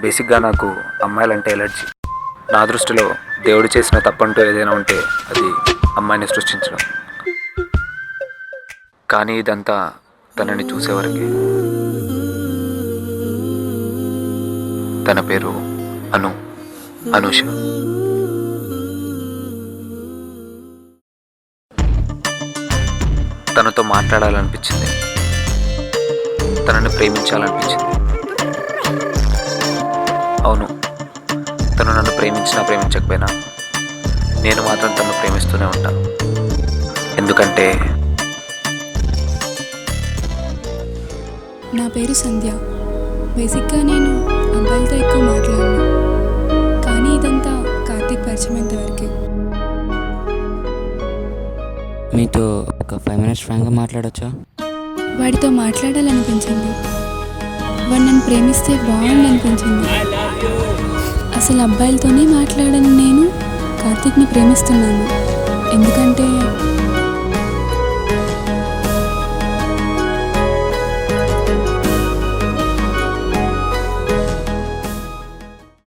బేసిక్గా నాకు అమ్మాయిలంటే ఎలర్జీ. నా దృష్టిలో దేవుడు చేసిన తప్పంటూ ఏదైనా ఉంటే అది అమ్మాయిని సృష్టించడం. కానీ ఇదంతా తనని చూసేవరకే. తన పేరు అనూష. తనతో మాట్లాడాలనిపించింది, తనని ప్రేమించాలనిపించింది. అవును, తను నన్ను ప్రేమించినా ప్రేమించకపోయినా నేను మాత్రం తనను ప్రేమిస్తూనే ఉంటాను. ఎందుకంటే నా పేరు సంధ్య. బేసిక్గా నేను అబ్బాయిలతో ఎక్కువ మాట్లాడను, కానీ ఇదంతా కార్తీక్ పరిచయం వరకే. మీతో ఒక 5 minutes ఫ్రాంక్గా మాట్లాడొచ్చా? వాడితో మాట్లాడాలనిపించింది. వాడు నన్ను ప్రేమిస్తే బాగుండనిపించింది. అసలు అబ్బాయిలతోనే మాట్లాడని నేను కార్తీక్ని ప్రేమిస్తున్నాను. ఎందుకంటే